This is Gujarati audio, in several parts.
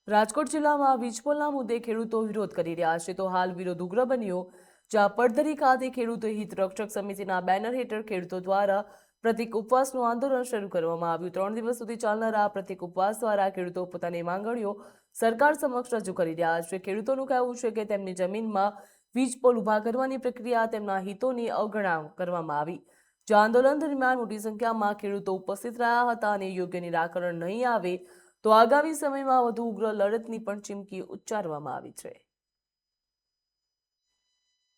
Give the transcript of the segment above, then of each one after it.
રાજકોટ જિલ્લામાં વીજપોલના મુદ્દે ખેડૂતો વિરોધ કરી રહ્યા છે, તો હાલ વિરોધ ઉગ્ર બન્યો, જ્યાં પડધરી ખાતે ખેડૂતો હિત રક્ષક સમિતિના બેનર હેઠળ ખેડૂતો દ્વારા પ્રતિક ઉપવાસનું આંદોલન શરૂ કરવામાં આવ્યું। 3 દિવસ સુધી ચાલનાર આ પ્રતિક ઉપવાસ દ્વારા ખેડૂતો પોતાની માંગણીઓ સરકાર સમક્ષ રજૂ કરી રહ્યા છે। ખેડૂતોનું કહેવું છે કે તેમની જમીનમાં વીજપોલ ઊભા કરવાની પ્રક્રિયા તેમના હિતોની અવગણના કરવામાં આવી। જો આંદોલન દરમિયાન મોટી સંખ્યામાં ખેડૂતો ઉપસ્થિત રહ્યા હતા અને યોગ્ય નિરાકરણ નહીં આવે તો આગામી સમયમાં વધુ ઉગ્ર લડતની પણ ચીમકી ઉચ્ચારવામાં આવી છે।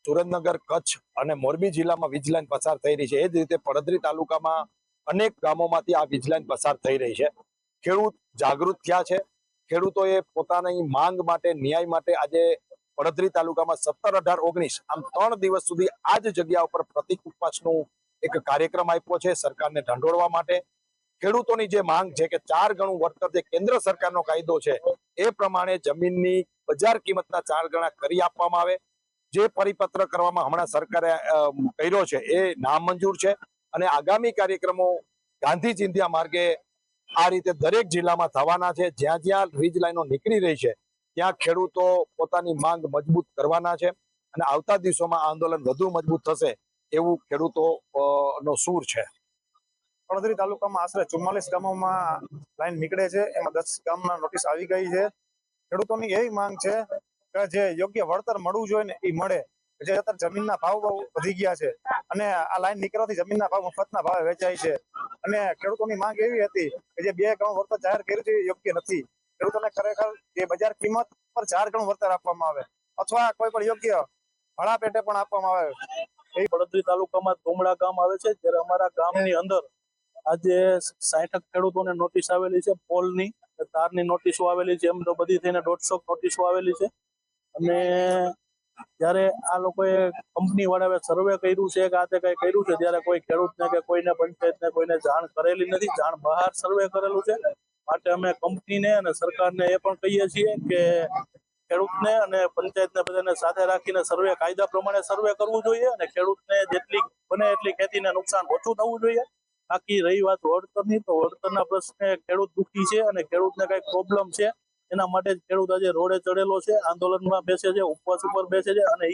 સુરેન્દ્રનગર, કચ્છ અને મોરબી જિલ્લામાં વીજ લાઈન પસાર થઈ રહી છે। એ જ રીતે પડધરી તાલુકામાં અનેક ગામોમાંથી આ વીજ લાઈન પસાર થઈ રહી છે। ખેડૂત જાગૃત થયા છે। ખેડૂતોએ પોતાની માંગ માટે, ન્યાય માટે આજે પડધરી તાલુકામાં 17, 18, 19 આમ 3 દિવસ સુધી આ જ જગ્યા ઉપર પ્રતિક ઉપવાસનું એક કાર્યક્રમ આપ્યો છે સરકારને ઢંઢોળવા માટે। ખેડૂતોની જે માંગ છે કે 4 ગણું વળતર જે કેન્દ્ર સરકારનો કાયદો છે એ પ્રમાણે જમીનની બજાર કિંમતના 4 ગણા કરી આપવામાં આવે। જે પરિપત્ર કરવામાં હમણાં સરકારે કર્યો છે એ નામંજૂર છે અને આગામી કાર્યક્રમો ગાંધી ચિંધ્યા માર્ગે આ રીતે દરેક જિલ્લામાં થવાના છે। જ્યાં જ્યાં વીજ લાઈનો નીકળી રહી છે ત્યાં ખેડૂતો પોતાની માંગ મજબૂત કરવાના છે અને આવતા દિવસોમાં આંદોલન વધુ મજબૂત થશે એવું ખેડૂતો નો સૂર છે। પડધરી તાલુકામાં આશરે 44 ગામોમાં લાઈન નીકળે છે, એમાં 10 ગામમાં નોટિસ આવી ગઈ છે। ખેડૂતોની એવી માંગ છે કે જે યોગ્ય વળતર મળવું જોઈએ ને એ મળે। જે અત્યારે જમીનના ભાવ બહુ વધી ગયા છે અને આ લાઈન નીકળવાથી જમીનના ભાવ મફતના ભાવે વેચાય છે અને ખેડૂતોની માંગ એવી હતી કે જે 2 ગણું વળતર જાહેર કર્યું છે એ યોગ્ય નથી। ખેડૂતોને ખરેખર જે બજાર કિંમત પર 4 ગણું વળતર આપવામાં આવે અથવા કોઈ પણ યોગ્ય ભાડા પેટે પણ આપવામાં આવે। એ પડધરી તાલુકામાં ધુમડા ગામ આવે છે, જ્યારે અમારા ગામની અંદર આજે 60 ખેડૂતોને નોટિસ આવેલી છે, પોલની તારની નોટિસો આવેલી છે, એમ તો બધી થઈને 150 નોટિસો આવેલી છે। અને જ્યારે આ લોકોએ કંપની વાળાએ સર્વે કર્યું છે કે આ તે કઈ કર્યું છે, ત્યારે કોઈ ખેડૂતને કે કોઈને પંચાયતને કોઈને જાણ કરેલી નથી, જાણ બહાર સર્વે કરેલું છે। માટે અમે કંપનીને અને સરકારને એ પણ કહીએ છીએ કે ખેડૂતને અને પંચાયતને બધાને સાથે રાખીને સર્વે કાયદા પ્રમાણે સર્વે કરવું જોઈએ અને ખેડૂતને જેટલી બને એટલી ખેતીને નુકસાન ઓછું થવું જોઈએ। બાકી રહી વાત વળતરની, તો વળતરના પ્રશ્ને ખેડૂત દુઃખી છે અને ખેડૂતને કઈ પ્રોબ્લેમ છે એના માટે જ ખેડૂત આજે રોડે ચડેલો છે, આંદોલનમાં બેસે છે, ઉપવાસ ઉપર બેસે છે અને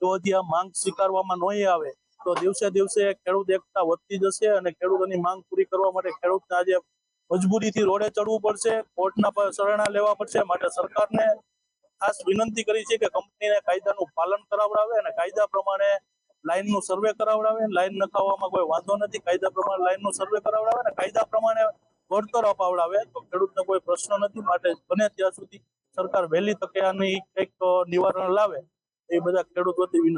જો હજી આ માંગ સ્વીકારવામાં નહીં આવે તો દિવસે દિવસે ખેડૂત એકતા વધતી જશે અને ખેડૂતોની માંગ પૂરી કરવા માટે ખેડૂતને આજે મજબૂરીથી રોડે ચડવું પડશે, કોર્ટના શરણા લેવા પડશે। માટે સરકારને ખાસ વિનંતી કરી છે કે કંપનીને કાયદાનું પાલન કરાવડાવે અને કાયદા પ્રમાણે લાઈનનું સર્વે કરાવડાવે। લાઈન નખાવવામાં કોઈ વાંધો નથી, કાયદા પ્રમાણે લાઈનનું સર્વે કરાવડાવે અને કાયદા પ્રમાણે વળતર અપાવડાવે તો ખેડૂતને કોઈ પ્રશ્ન નથી। માટે બને ત્યાં સુધી સરકાર વહેલી તકે આની કંઈક નિવારણ લાવે એ બધા ખેડૂત વતી વિનંતી।